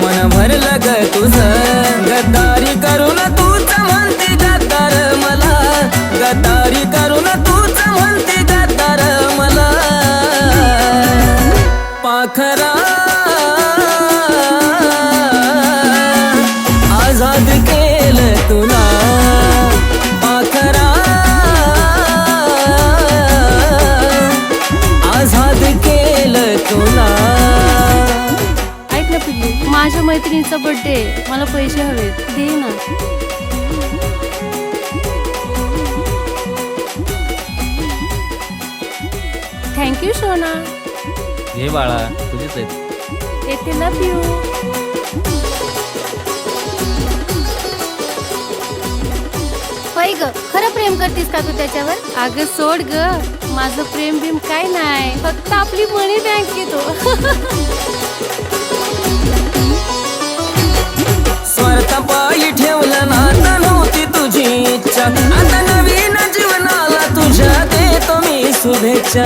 मन भरलं ग तुझं गद्दारी करून तूच म्हणती गद्दार मला गद्दारी करून तूच म्हणती गद्दार मला पाखरा आजाद केलं तुला पाखरा आजाद केलं तुला माझ्या मैत्रिणीचा बर्थडे मला पैसे हवेत दे ना थँक्यू सोना हे बाळा तुझीच आहेत येते लव यू होय ग खरं प्रेम करतीस का तू त्याच्यावर अगं सोड ग माझं प्रेम बिम काय नाही फक्त आपली मनी बँक येतो पायी ठेवलं नाता नव्हती तुझी इच्छा आता नवीन जीवनाला तुझ्या देतो मी शुभेच्छा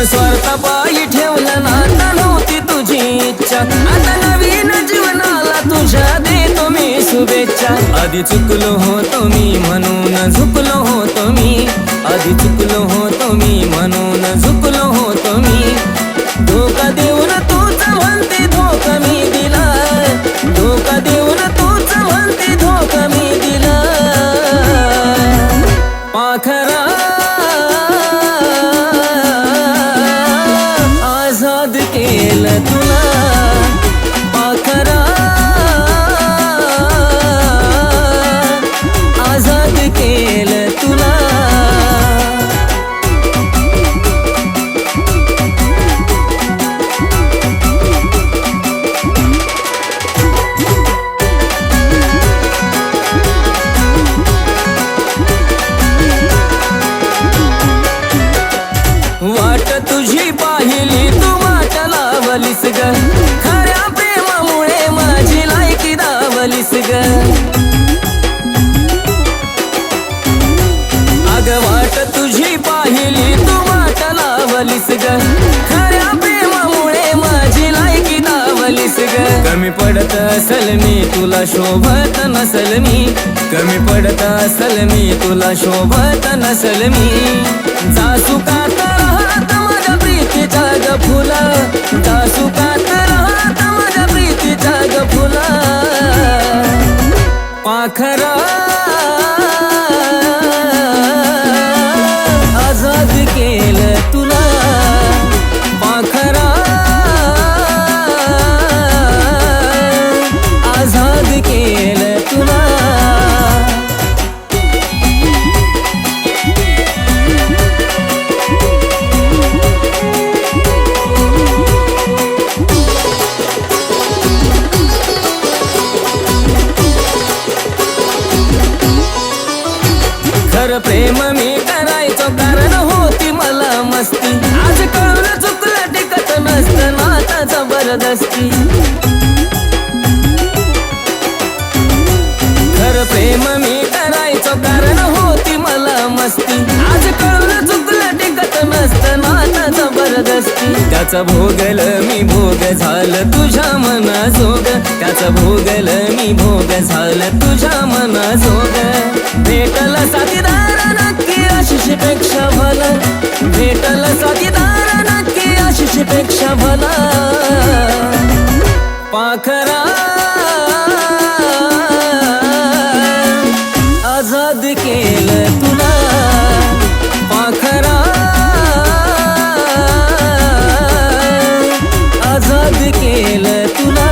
स्वार्थ पायी ठेवलं नाता नव्हती तुझी इच्छा आता नवीन जीवनाला तुझ्या देतो मी शुभेच्छा आधी चुकलो होतो मी म्हणून झुकलो होतो मी आधी चुकलो होतो मी म्हणून झुकलो होतो मी धोका देऊन तूच म्हणते धोका मी दिला धोका देऊन तूच म्हणते धोका मी दिला पाखरा आजाद केलं तुला पाखरा आजाद केलं तुला वाट तुझी पाहिली तू वाट लावलीस ग खऱ्या प्रेमामुळे माझी लायकी दावलीस ग अग वाट तुझी पाहिली तू वाट लावलीस ग खऱ्या प्रेमामुळे माझी लायकी दावलीस ग कमी पडत असल मी तुला शोभत नसल मी कमी पडत असल मी तुला शोभत नसल मी जासुकात राहत माझ्या प्रीतीच्या ग फुला जासुकात राहत माझ्या प्रीतीच्या ग फुला पाखरा आजाद केलं तुला पाखरा आजाद केलं तुला खरं प्रेम मी करायचो कारण होती मला मस्ती आज कळून चुकलं टिकत नसतं नाता जबरदस्ती खरं प्रेम मी करायचो कारण होती मला मस्ती आज कळून चुकलं टिकत नसतं नाता जबरदस्ती त्याचा भोगल मी भोग झालं तुझ्या मनाजोग त्याचा भोगल मी भोग झालं तुझ्या मनाजोग भेटल साथीदार नक्की आशिषपेक्षा भला भेटल साथीदार नक्की आशिषपेक्षा भला पाखरा आजाद केलं तुला पाखरा आजाद केलं तुला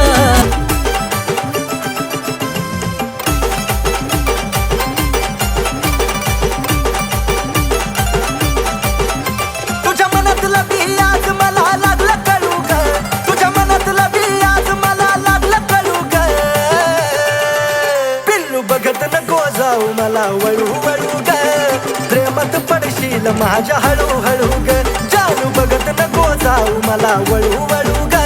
मला वळू वळू ग प्रेमात पडशील माझ्या हळू हळू ग जाऊ बघत नको जाऊ मला वळू वळू ग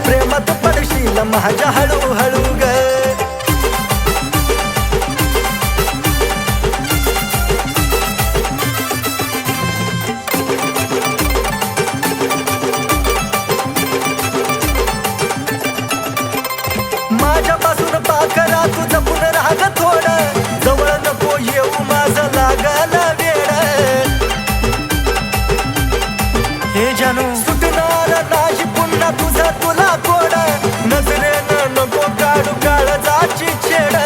प्रेमात पडशील माझ्या हळू हळू ग सुटणार नाही पुन्हा तुझं तुला कोड नजरेनं नको काढू काळजाची छेड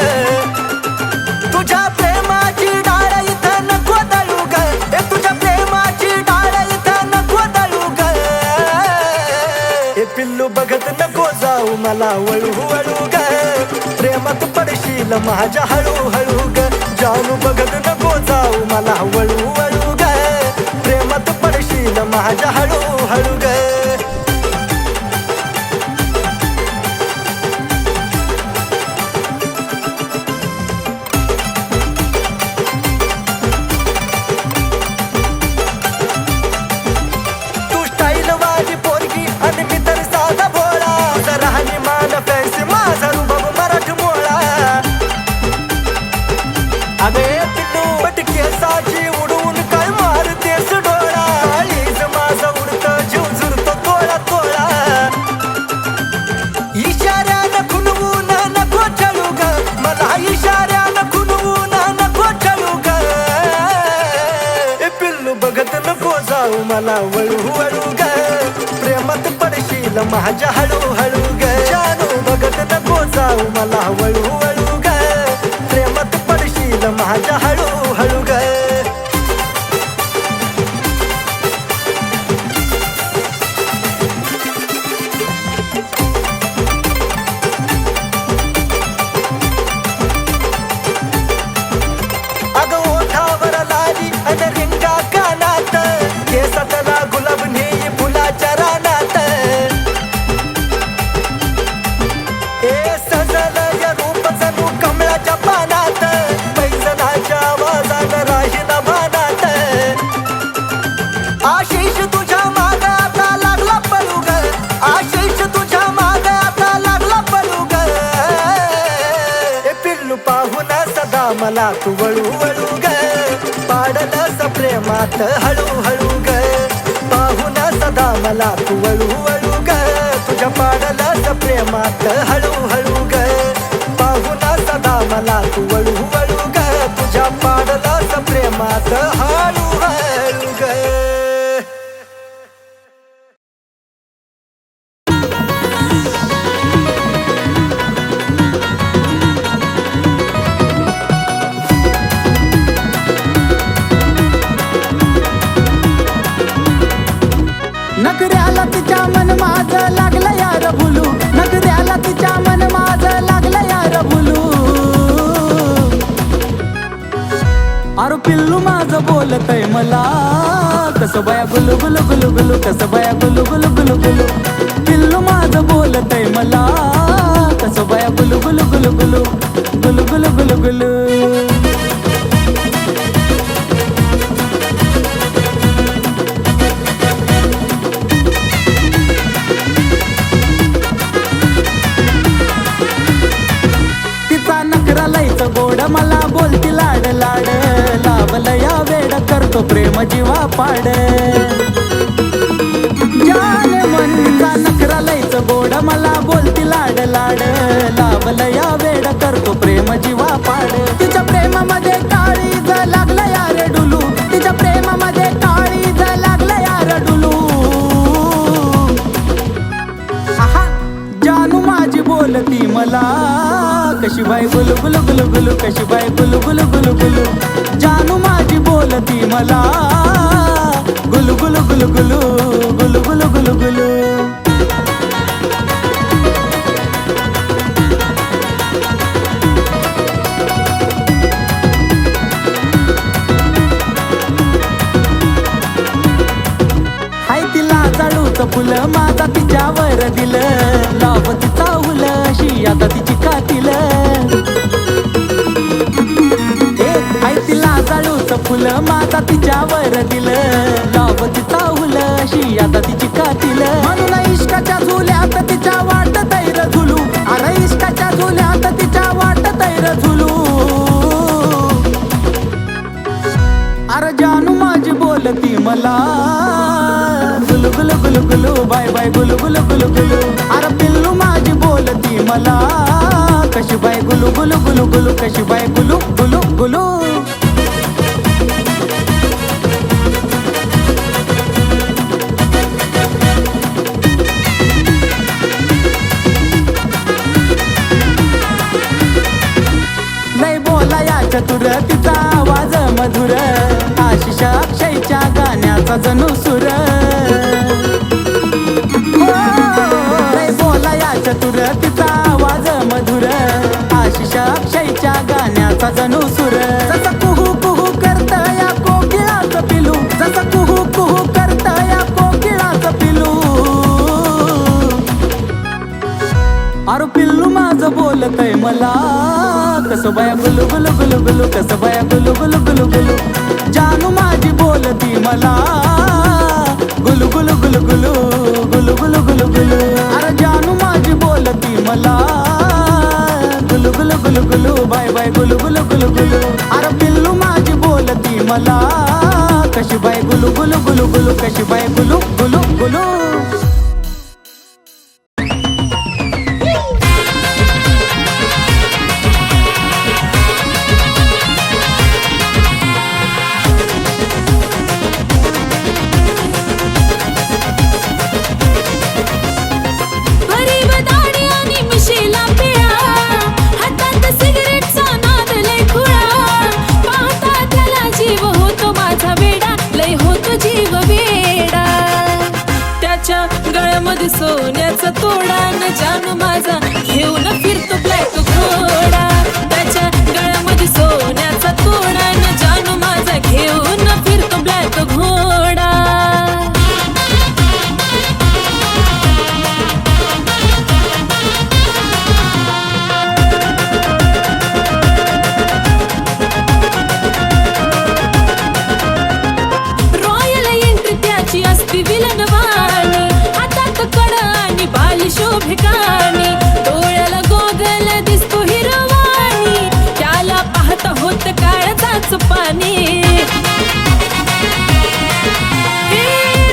तुझ्या प्रेमाची डाळ इथं नको दळू ग तुझ्या प्रेमाची डाळ इथं नको दळू ग पिल्लू बघत नको जाऊ मला वळू वळू ग प्रेमात पडशील माझ्या हळू हळू ग जानू बघत नको जाऊ मला वळू वळू ग प्रेमात पडशील माझ्या हळू हळू ग तू स्टाईल वाली पोरगी आणि मी तर साधा भोळा तुझा राहणीमान फॅन्सी माझा रुबाब मराठमोळा अगे पिल्लू पटकेसाची उडवून काय मारतेस डोळा आईज माझा उडत जीव झुरतो तोळा तोळा इशाऱ्यानं खुनवून नको चळू ग मला इशाऱ्यानं खुनवून नको चळू ग पिल्लू बघत नको जाऊ मला वळू वळू ग प्रेमात पडशील माझ्या हळू हळू ग जानू बघत नको जाऊ मला वळू वळू ग प्रेमात पडशील माझ्या हळू हळू ग अगं ओठावर लाली आणि रिंगा कानात केसातला गुलाब नेई फुलाच्या रानात सजल या रूप जणू कमळाच्या पानात पैजनाच्या आवाजानं राहीन भानात आशिष तुझ्या माग आता लागला पळू ग आशिष तुझ्या माग आता लागला पळू ग पिल्लू पाहून सदा मला तू वळू वळू ग पाडलंस प्रेमात हळू हळू ग पाहून सदा मला तू वळू वळू ग तुझ्या पाडलंस प्रेमात हळू हळू ग पाहून सदा मला तू वळू वळू ग तुझ्या पाडलंस प्रेमात हळू हळू ग नखऱ्याला तिच्या मन माझं लागलं यार भुलू नखऱ्याला तिच्या मन माझं लागलं यार भुलू अरे पिल्लू माझं बोलतय मला कसं बाया गुलू गुलू गुलू गुलू कसं बाया गुलू गुलू गुलू गुलू पिल्लू माझं बोलतय मला कसं बाया गुलू गुलू गुलू गुलू गुलू गुलू गुलू गुलू गोड मला बोलती लाड लाड लावलं या वेड करतो प्रेम जीवा पाड जान मनचा नखरा लयच गोड मला बोलती लाड लाड लावलं या वेड करतो प्रेम जीवा पाड तिच्या प्रेमामध्ये काळीज लागलं यार डुलू तिच्या प्रेमामध्ये काळीज लागलं यार डुलू आहा जानू माझी बोलती मला कशी बाई गुलू गुलू गुलू गुलू कशी बाई गुलू गुलू गुलू गुलू जानू माझी बोलती मला गुलू गुलू गुलू गुलू गुलू गुलू गुलू गुलू हाय तिला जाळूचं फुलं माझा तिच्यावर दिलं लावती चावलं अशी आता तिची कातील हाय तिला जाळूचं फुलं माझा तिच्यावर दिलं लावती चावलं अशी आता तिची कातील म्हणून इश्काच्या झुल्यात तिच्या वाट तैर झुलू अरे इश्काच्या झुल्यात तिच्या वाट तैर झुलू अरे जानू माझी बोलती मला गुलू गुलू गुलू गुलू बाय बाय गुलू गुलू गुलू गुलू अरे पिल्लू माझी बोलती मला कशी बाय गुलू गुलू गुलू गुलू कशी बाय गुलू गुलू गुलू जणू सुर लय बोलाया चतुर तिचा आवाज मधुर आशिष अक्षयच्या गाण्याचा जणू सुर जसं कुहू कुहू करत या कोकिळाचं पिलू जसं कुहू कुहू करत या कोकिळाचं पिलू अरे पिल्लू माझं बोलतय मला कसं बाया गुलू गुलू गुलू गुलू कसं बाया गुलू गुलू गुलू गुलू जानू माझी बोलती मला गुलू गुलू गुलू गुलू गुलू गुलू गुलू गुलू अरे जानू माझी बोलती मला गुलू गुलू गुलू गुलू बाय बाय गुलू गुलू गुलू गुलू अरे पिल्लू माझी बोलती मला कशी बाय गुलू गुलू गुलू गुलू कशी बाय गुलू गुलू गुलू गळ्यामध्ये सोन्याचा तोडा न जानू माझा घेऊन फिरतो ब्लॅक घोडा त्याच्या गळ्यामध्ये सोन्याचा तोडा न जानू माझा घेऊन फिरतो ब्लॅक घोडा रॉयल एंट्री त्याची असती विलनवाणी शोभिकानी डोळ्याला गोगल दिसतो हिरवाणी त्याला पाहता होत काळजाच पाणी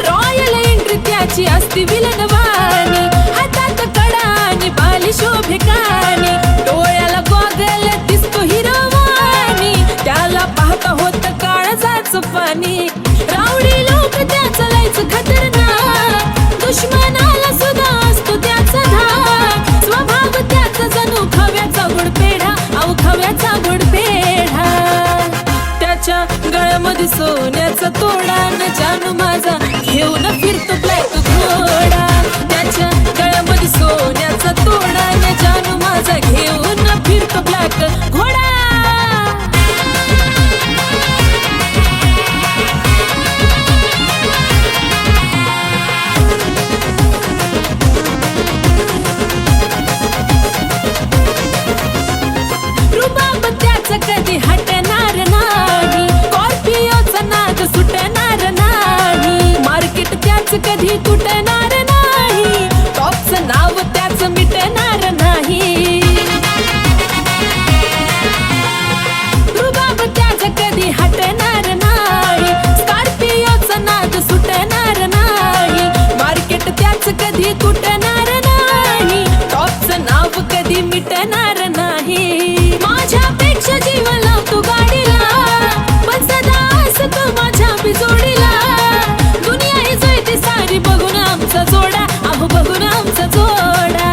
रॉयल एंट्री त्याची असती विलनवाणी हातात कडा आणि बाली शोभिकानी डोळ्याला गोगल दिसतो हिरवाणी त्याला पाहता होत काळजाच पाणी रावडी लोक त्याचं लायचं खतरनाक दुश्मनाला सुद्धा असतो त्याचा धाक स्वभाव त्याचा जणू खव्याचा गुडपेढा अहो खव्याचा गुडपेढा त्याच्या गळ्यामध्ये सोन्याचा तोडा न जानू माझा घेऊन फिरतो ब्लॅक घोडा त्याच्या गळ्यामध्ये सोन्याचा तोडा न जानू माझा घेऊन फिरतो ब्लॅक घोडा कधी हटणार नाही स्कॉर्पिओचा नाद सुटणार नाही मार्केट त्याच कधी तुटणार नाही टॉपचं नाव त्याच मिटणार नाही रुबाब त्याच कधी हटणार नाही स्कॉर्पिओचा नाद सुटणार नाही मार्केट त्याच कधी तुटणार नाही टॉपचं नाव कधी मिटणार नाही माझ्यापेक्षा जीव लावतो गाडीला पण सदा असतो माझ्या बिजोडीला दुनिया ही जळते सारी बघून आमचा जोडा अहो बघून आमचा जोडा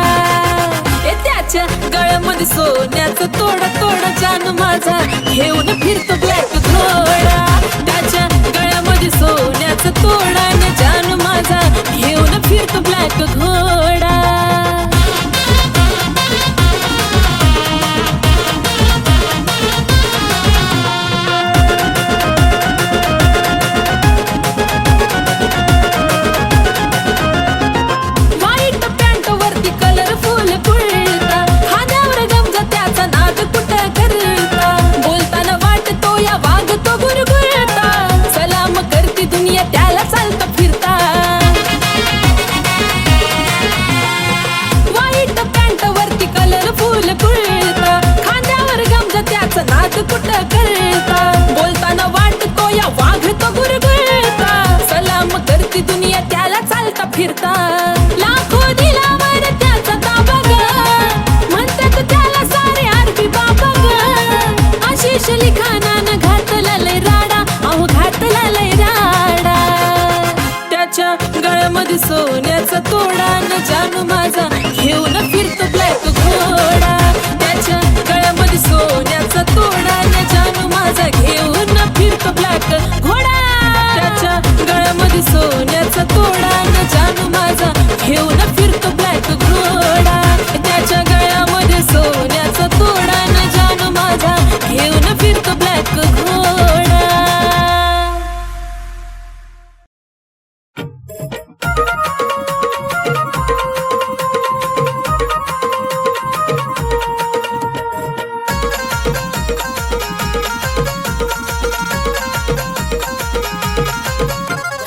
त्याच्या गळ्यामध्ये सोन्याचा तोडा तोडा जानू माझा घेऊन फिरतो ब्लॅक घोडा त्याच्या गळ्यामध्ये सोन्याचा तोडा न जानू माझा घेऊन फिरतो ब्लॅक घोडा बोलताना वाटतो या वाघ तो गुरगुरता सलाम करती दुनिया त्याला चालता फिरता लाखो दिलावर त्याचा ताबा ग म्हणतात त्याला सारे आरबी बाबा ग आशिष लिखाणानं घातला लय राडा अहो घातला लय राडा त्याच्या गळ्यामध्ये सोन्याचा तोडा न जानू माझा घेऊन फिरतो ब्लॅक घोडा त्याच्या गळ्यामध्ये सोन्याचा तोडा न जानू माझा घेऊन फिरतो ब्लॅक घोडा त्याच्या गळ्यामध्ये गळ्यामध्ये सोन्याचा तोडा न जानू माझा घेऊन फिरतो ब्लॅक घोडा त्याच्या गळ्यामध्ये सोन्याचा तोडा न जानू माझा घेऊन फिरतो ब्लॅक घोडा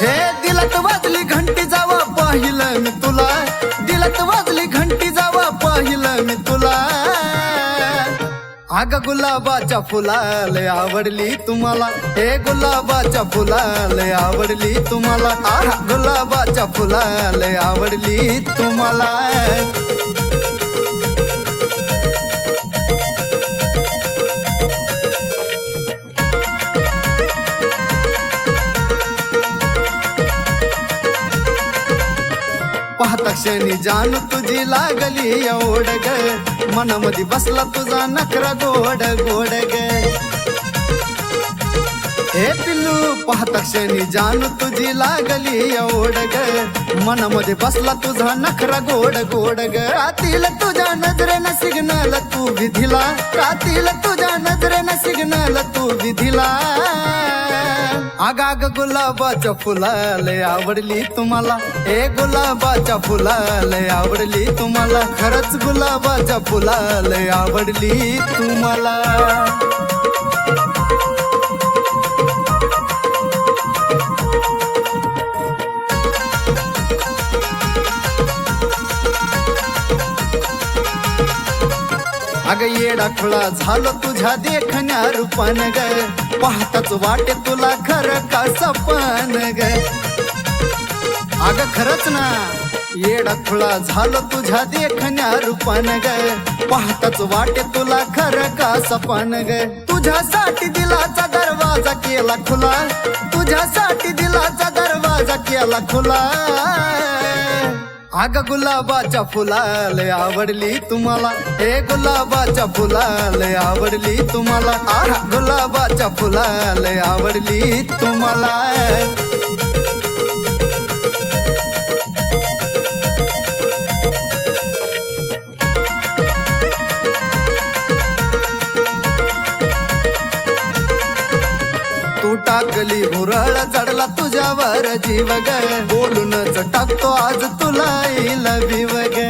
हे दिलात वाजली घंटी जावा पाहिलं मी तुला दिलात वाजली घंटी जावा पाहिलं मी तुला अग गुलाबाच्या फुलाले आवडली तुम्हाला हे गुलाबाच्या फुलाले आवडली तुम्हाला आहा गुलाबाच्या फुलाले आवडली तुम्हाला पाहता क्षणी जाण तुझी लागली एवढ ग मनामध्ये बसला तुझा नखरा गोड गोड ग हे पिल्लू पाहता क्षणी जाण तुझी लागली एवढ ग मनामध्ये बसला तुझा नखरा गोड गोड ग रातील तुझ्या नजरेनं सिग्नल तू विधिला रातील तुझ्या नजरेनं सिग्नल तू विधिला आगाग गुलाबाच्या फुलाले आवडली तुम्हाला हे गुलाबाच्या फुलाले आवडली तुम्हाला खरंच गुलाबाच्या फुलाले आवडली तुम्हाला अग येडा खुळा झालो तुझ्या देखण्या रूपान ग पाहताच वाटे तुला खरं का सपन ग अग खरंच ना येडा खुळा झालो तुझ्या देखण्या रूपान ग पाहताच वाटे तुला खरं का सपन ग तुझ्यासाठी दिलाचा दरवाजा केला खुला तुझ्यासाठी दिलाचा दरवाजा केला खुला अग गुलाबाच्या फुलाले आवडली तुम्हाला हे गुलाबाच्या फुलाले आवडली तुम्हाला आहा गुलाबाच्या फुलाले आवडली तुम्हाला तू टाकली भुरळ चढला तुझ्यावर जीव ग बोलूनच टाकतो आज तुला आय लव्ह यू ग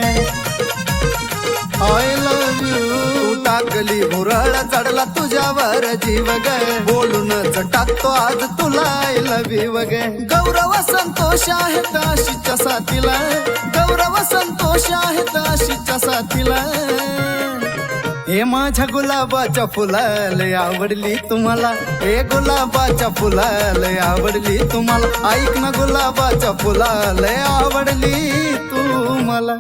आय लव्ह यू तू टाकली भुरळ चढला तुझ्यावर जीव ग बोलूनच टाकतो आज तुला आय लव्ह यू ग गौरव संतोष आहे काशीच्या साथीला गौरव संतोष आहे काशीच्या साथीला हे माझ्या गुलाबाच्या फुलाले आवडली तुम्हाला हे गुलाबाच्या फुलाले आवडली तुम्हाला ऐक ना गुलाबाच्या फुलाले आवडली तुम्हाला